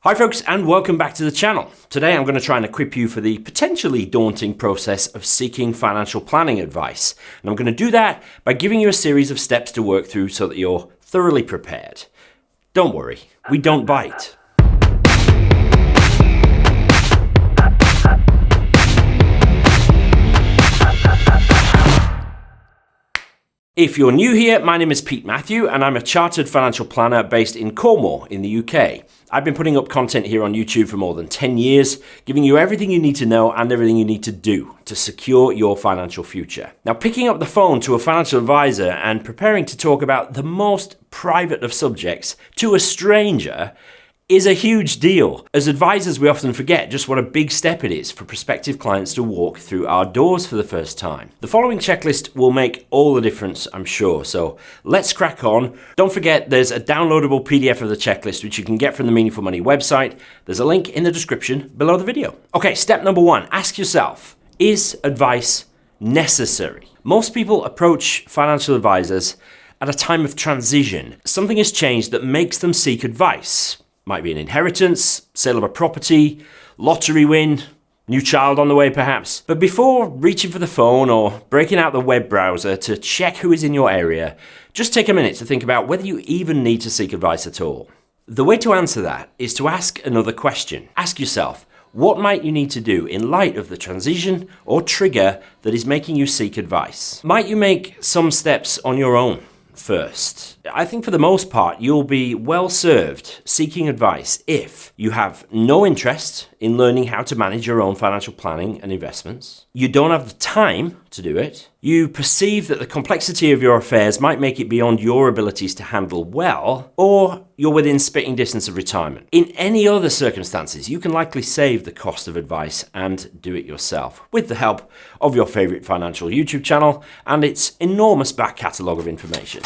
Hi folks, and welcome back to the channel. Today I'm going to try and equip you for the potentially daunting process of seeking financial planning advice. And I'm going to do that by giving you a series of steps to work through so that you're thoroughly prepared. Don't worry, we don't bite. If you're new here, my name is Pete Matthew and I'm a chartered financial planner based in Cornwall in the UK. I've been putting up content here on YouTube for more than 10 years, giving you everything you need to know and everything you need to do to secure your financial future. Now, picking up the phone to a financial advisor and preparing to talk about the most private of subjects to a stranger is a huge deal. As advisors, we often forget just what a big step it is for prospective clients to walk through our doors for the first time. The following checklist will make all the difference, I'm sure. So let's crack on. Don't forget, there's a downloadable PDF of the checklist, which you can get from the Meaningful Money website. There's a link in the description below the video. Okay, step number one, ask yourself, is advice necessary? Most people approach financial advisors at a time of transition. Something has changed that makes them seek advice. Might be an inheritance, sale of a property, lottery win, new child on the way perhaps. But before reaching for the phone or breaking out the web browser to check who is in your area, just take a minute to think about whether you even need to seek advice at all. The way to answer that is to ask another question. Ask yourself, what might you need to do in light of the transition or trigger that is making you seek advice? Might you make some steps on your own first? I think for the most part, you'll be well served seeking advice if you have no interest in learning how to manage your own financial planning and investments. You don't have the time to do it. You perceive that the complexity of your affairs might make it beyond your abilities to handle well, or you're within spitting distance of retirement. In any other circumstances, you can likely save the cost of advice and do it yourself with the help of your favorite financial YouTube channel and its enormous back catalogue of information.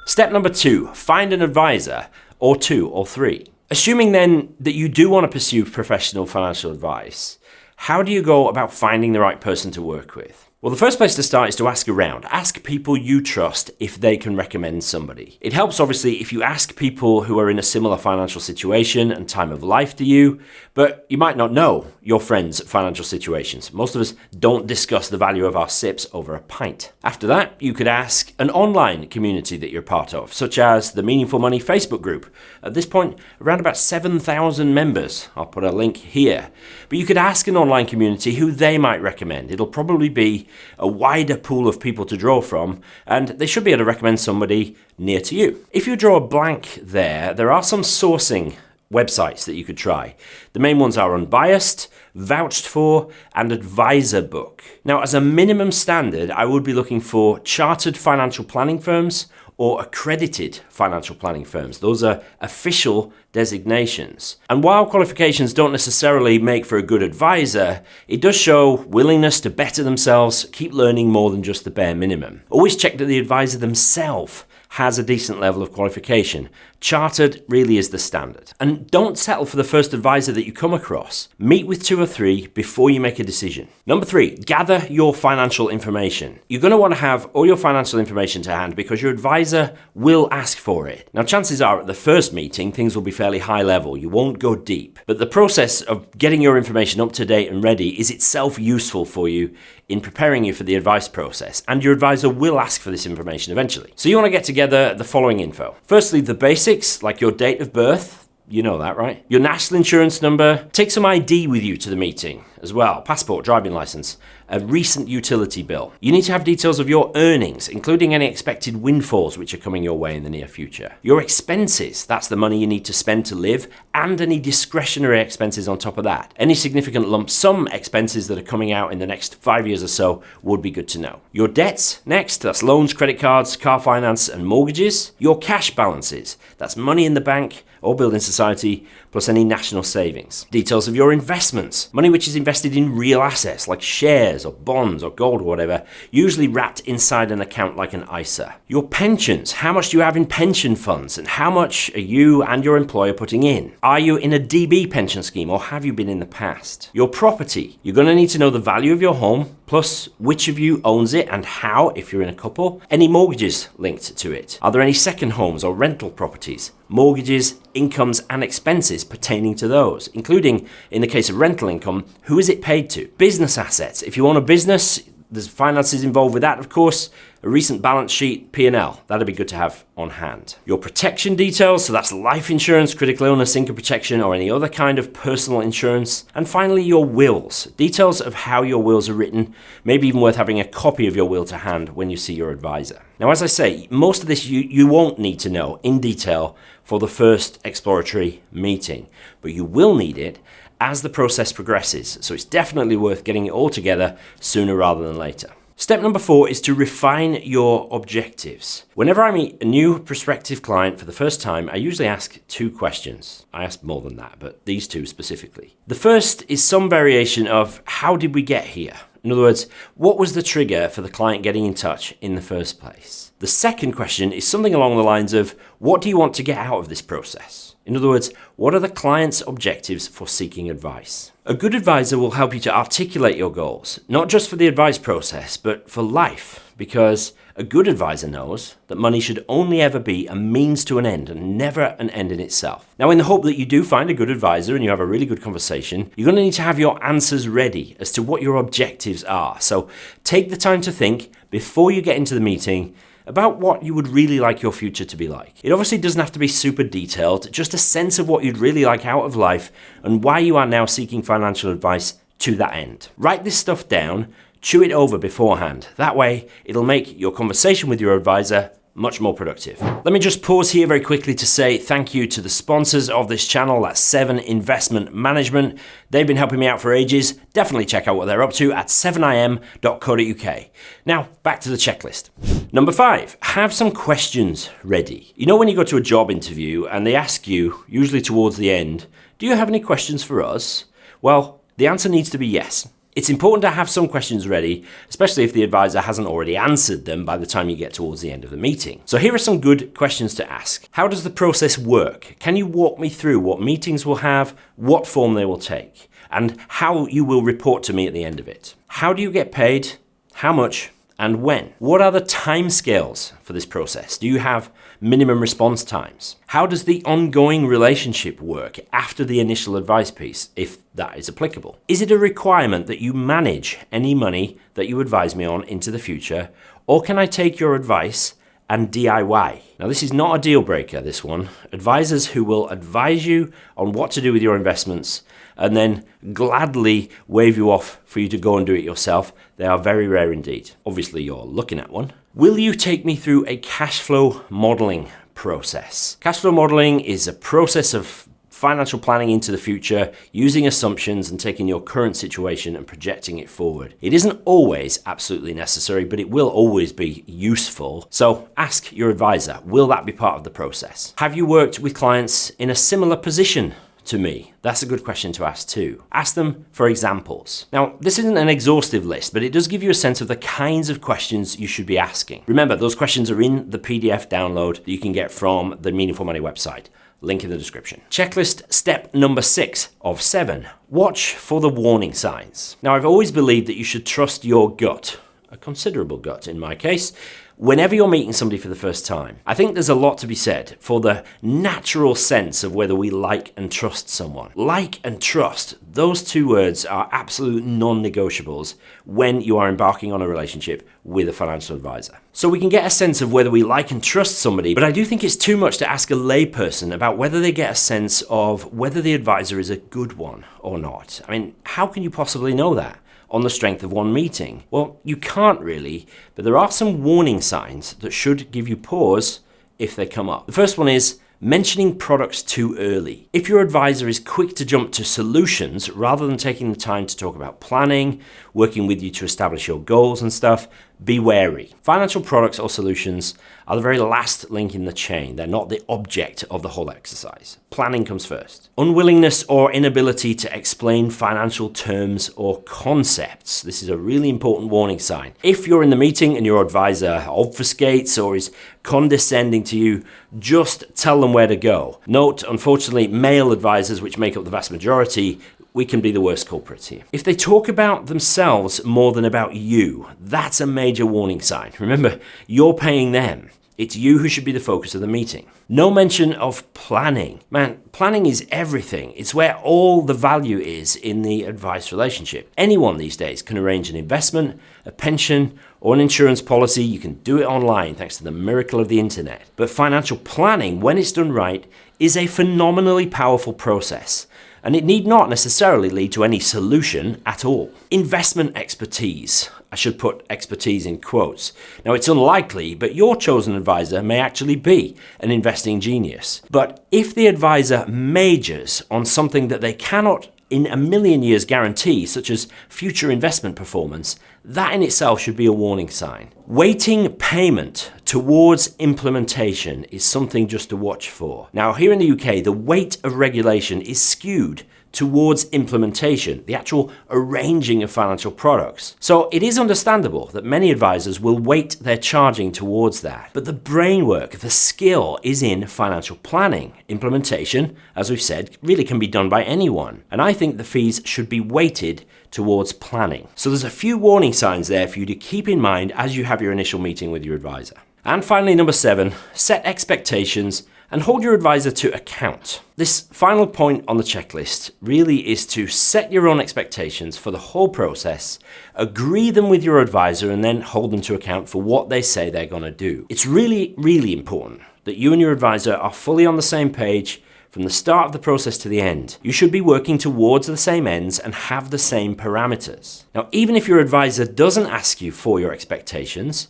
Step number two, find an advisor or two or three. Assuming then that you do want to pursue professional financial advice, how do you go about finding the right person to work with? Well, the first place to start is to ask around. Ask people you trust if they can recommend somebody. It helps, obviously, if you ask people who are in a similar financial situation and time of life to you, but you might not know your friends' financial situations. Most of us don't discuss the value of our SIPs over a pint. After that, you could ask an online community that you're part of, such as the Meaningful Money Facebook group. At this point, around about 7,000 members. I'll put a link here. But you could ask an online community who they might recommend. It'll probably be a wider pool of people to draw from, and they should be able to recommend somebody near to you. If you draw a blank there are some sourcing websites that you could try. The main ones are Unbiased, Vouched For, and Advisor Book. Now, as a minimum standard, I would be looking for chartered financial planning firms or accredited financial planning firms. Those are official designations. And while qualifications don't necessarily make for a good advisor, it does show willingness to better themselves, keep learning more than just the bare minimum. Always check that the advisor themselves has a decent level of qualification. Chartered really is the standard. And don't settle for the first advisor that you come across. Meet with two or three before you make a decision. Number three, gather your financial information. You're going to want to have all your financial information to hand because your advisor will ask for it. Now, chances are at the first meeting, things will be fairly high level. You won't go deep. But the process of getting your information up to date and ready is itself useful for you in preparing you for the advice process. And your advisor will ask for this information eventually. So you want to get together the following info. Firstly, the basics, like your date of birth. You know that, right? Your national insurance number. Take some ID with you to the meeting as well. Passport, driving license, a recent utility bill. You need to have details of your earnings, including any expected windfalls which are coming your way in the near future. Your expenses, that's the money you need to spend to live, and any discretionary expenses on top of that. Any significant lump sum expenses that are coming out in the next 5 years or so would be good to know. Your debts, next, that's loans, credit cards, car finance, and mortgages. Your cash balances, that's money in the bank or building society, plus any national savings. Details of your investments, money which is invested in real assets like shares or bonds or gold or whatever, usually wrapped inside an account like an ISA. Your pensions, how much do you have in pension funds and how much are you and your employer putting in? Are you in a DB pension scheme or have you been in the past? Your property, you're going to need to know the value of your home, plus which of you owns it and how if you're in a couple. Any mortgages linked to it. Are there any second homes or rental properties? mortgages, incomes, and expenses pertaining to those, including, in the case of rental income, who is it paid to? Business assets. If you own a business, there's finances involved with that, of course. A recent balance sheet, P&L, that'd be good to have on hand. Your protection details, so that's life insurance, critical illness, income protection, or any other kind of personal insurance. And finally, your wills. Details of how your wills are written, maybe even worth having a copy of your will to hand when you see your advisor. Now, as I say, most of this you won't need to know in detail for the first exploratory meeting, but you will need it as the process progresses. So it's definitely worth getting it all together sooner rather than later. Step number 4 is to refine your objectives. Whenever I meet a new prospective client for the first time, I usually ask 2 questions. I ask more than that, but these 2 specifically. The first is some variation of how did we get here? In other words, what was the trigger for the client getting in touch in the first place? The second question is something along the lines of, what do you want to get out of this process? In other words, what are the client's objectives for seeking advice? A good advisor will help you to articulate your goals, not just for the advice process, but for life, because a good advisor knows that money should only ever be a means to an end and never an end in itself. Now, in the hope that you do find a good advisor and you have a really good conversation, you're going to need to have your answers ready as to what your objectives are. So take the time to think before you get into the meeting about what you would really like your future to be like. It obviously doesn't have to be super detailed, just a sense of what you'd really like out of life and why you are now seeking financial advice to that end. Write this stuff down, chew it over beforehand. That way, it'll make your conversation with your advisor much more productive. Let me just pause here very quickly to say thank you to the sponsors of this channel, that's 7 Investment Management. They've been helping me out for ages. Definitely check out what they're up to at 7im.co.uk. Now, back to the checklist. Number 5, have some questions ready. You know when you go to a job interview and they ask you, usually towards the end, do you have any questions for us? Well, the answer needs to be yes. It's important to have some questions ready, especially if the advisor hasn't already answered them by the time you get towards the end of the meeting. So here are some good questions to ask. How does the process work? Can you walk me through what meetings we'll have, what form they will take, and how you will report to me at the end of it? How do you get paid? How much? And when? What are the timescales for this process? Do you have minimum response times? How does the ongoing relationship work after the initial advice piece, if that is applicable? Is it a requirement that you manage any money that you advise me on into the future, or can I take your advice and DIY? Now, this is not a deal breaker, this one. Advisors who will advise you on what to do with your investments and then gladly wave you off for you to go and do it yourself, they are very rare indeed. Obviously, you're looking at one. Will you take me through a cash flow modeling process? Cash flow modeling is a process of financial planning into the future, using assumptions and taking your current situation and projecting it forward. It isn't always absolutely necessary, but it will always be useful. So ask your advisor, will that be part of the process? Have you worked with clients in a similar position to me? That's a good question to ask too. Ask them for examples. Now, this isn't an exhaustive list, but it does give you a sense of the kinds of questions you should be asking. Remember, those questions are in the PDF download that you can get from the Meaningful Money website. Link in the description. Checklist step number 6 of 7. Watch for the warning signs. Now, I've always believed that you should trust your gut, a considerable gut in my case, whenever you're meeting somebody for the first time. I think there's a lot to be said for the natural sense of whether we like and trust someone. Like and trust, those 2 words are absolute non-negotiables when you are embarking on a relationship with a financial advisor. So we can get a sense of whether we like and trust somebody, but I do think it's too much to ask a layperson about whether they get a sense of whether the advisor is a good one or not. I mean, how can you possibly know that on the strength of one meeting? Well, you can't really, but there are some warning signs that should give you pause if they come up. The first one is mentioning products too early. If your advisor is quick to jump to solutions rather than taking the time to talk about planning, working with you to establish your goals and stuff, be wary. Financial products or solutions are the very last link in the chain. They're not the object of the whole exercise. Planning comes first. Unwillingness or inability to explain financial terms or concepts. This is a really important warning sign. If you're in the meeting and your advisor obfuscates or is condescending to you, just tell them where to go. Note, unfortunately, male advisors, which make up the vast majority, we can be the worst culprits here. If they talk about themselves more than about you, that's a major warning sign. Remember, you're paying them. It's you who should be the focus of the meeting. No mention of planning. Man, planning is everything. It's where all the value is in the advice relationship. Anyone these days can arrange an investment, a pension, or an insurance policy. You can do it online thanks to the miracle of the internet. But financial planning, when it's done right, is a phenomenally powerful process. And it need not necessarily lead to any solution at all. Investment expertise. I should put expertise in quotes. Now, it's unlikely, but your chosen advisor may actually be an investing genius. But if the advisor majors on something that they cannot in a million years guarantee, such as future investment performance, that in itself should be a warning sign. Weighting payment towards implementation is something just to watch for. Now, here in the UK, the weight of regulation is skewed towards implementation, the actual arranging of financial products. So it is understandable that many advisors will weight their charging towards that. But the brainwork, the skill is in financial planning. Implementation, as we've said, really can be done by anyone. And I think the fees should be weighted towards planning. So there's a few warning signs there for you to keep in mind as you have your initial meeting with your advisor. And finally, number 7, set expectations and hold your advisor to account. This final point on the checklist really is to set your own expectations for the whole process, agree them with your advisor, and then hold them to account for what they say they're going to do. It's really, really important that you and your advisor are fully on the same page from the start of the process to the end. You should be working towards the same ends and have the same parameters. Now, even if your advisor doesn't ask you for your expectations,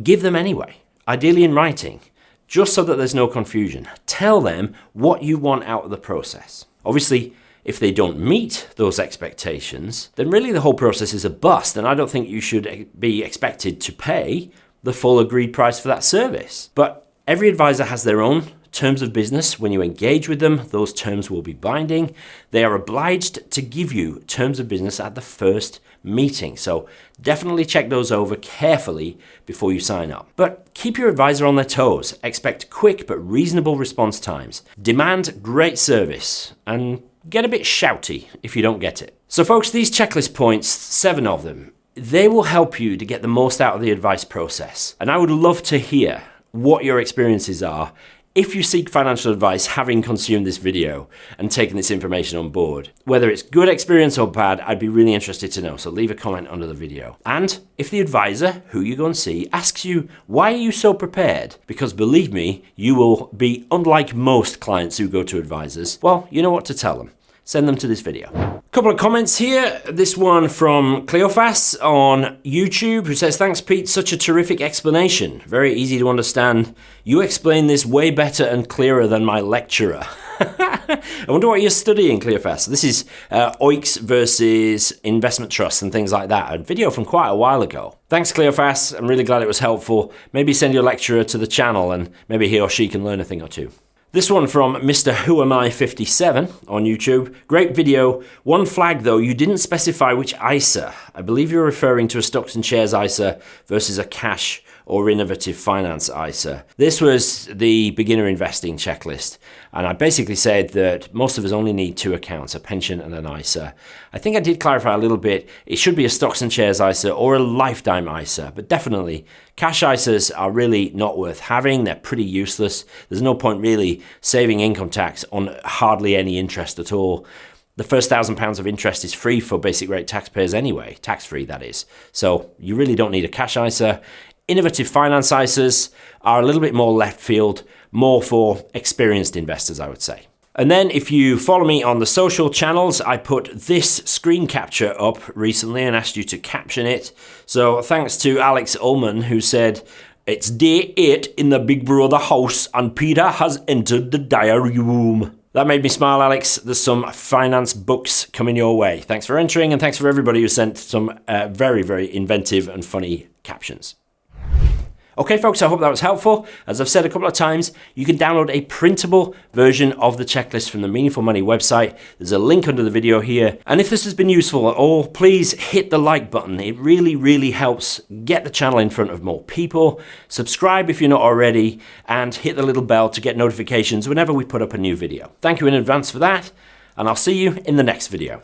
give them anyway, ideally in writing, just so that there's no confusion. Tell them what you want out of the process. Obviously, if they don't meet those expectations, then really the whole process is a bust, and I don't think you should be expected to pay the full agreed price for that service. But every advisor has their own terms of business. When you engage with them, those terms will be binding. They are obliged to give you terms of business at the first meeting. So definitely check those over carefully before you sign up. But keep your advisor on their toes. Expect quick but reasonable response times. Demand great service and get a bit shouty if you don't get it. So folks, these checklist points, 7 of them, they will help you to get the most out of the advice process. And I would love to hear what your experiences are if you seek financial advice having consumed this video and taken this information on board. Whether it's good experience or bad, I'd be really interested to know, so leave a comment under the video. And if the advisor, who you go and see, asks you, why are you so prepared? Because believe me, you will be unlike most clients who go to advisors. Well, you know what to tell them. Send them to this video. Couple of comments here. This one from Cleophas on YouTube, who says, thanks Pete, such a terrific explanation. Very easy to understand. You explain this way better and clearer than my lecturer. I wonder what you're studying, Cleophas. This is OICs versus investment trusts and things like that. A video from quite a while ago. Thanks, Cleophas. I'm really glad it was helpful. Maybe send your lecturer to the channel and maybe he or she can learn a thing or two. This one from Mr. Who Am I 57 on YouTube. Great video. One flag though, you didn't specify which ISA. I believe you're referring to a stocks and shares ISA versus a cash or innovative finance ISA. This was the beginner investing checklist. And I basically said that most of us only need 2 accounts, a pension and an ISA. I think I did clarify a little bit. It should be a stocks and shares ISA or a lifetime ISA, but definitely cash ISAs are really not worth having. They're pretty useless. There's no point really saving income tax on hardly any interest at all. The first £1,000 of interest is free for basic rate taxpayers anyway, tax-free that is. So you really don't need a cash ISA. Innovative finance ISAs are a little bit more left field, more for experienced investors, I would say. And then if you follow me on the social channels, I put this screen capture up recently and asked you to caption it. So thanks to Alex Ullman, who said, it's day 8 in the Big Brother house and Peter has entered the diary room. That made me smile, Alex. There's some finance books coming your way. Thanks for entering and thanks for everybody who sent some very, very inventive and funny captions. Okay, folks, I hope that was helpful. As I've said a couple of times, you can download a printable version of the checklist from the Meaningful Money website. There's a link under the video here. And if this has been useful at all, please hit the like button. It really, really helps get the channel in front of more people. Subscribe if you're not already, and hit the little bell to get notifications whenever we put up a new video. Thank you in advance for that, and I'll see you in the next video.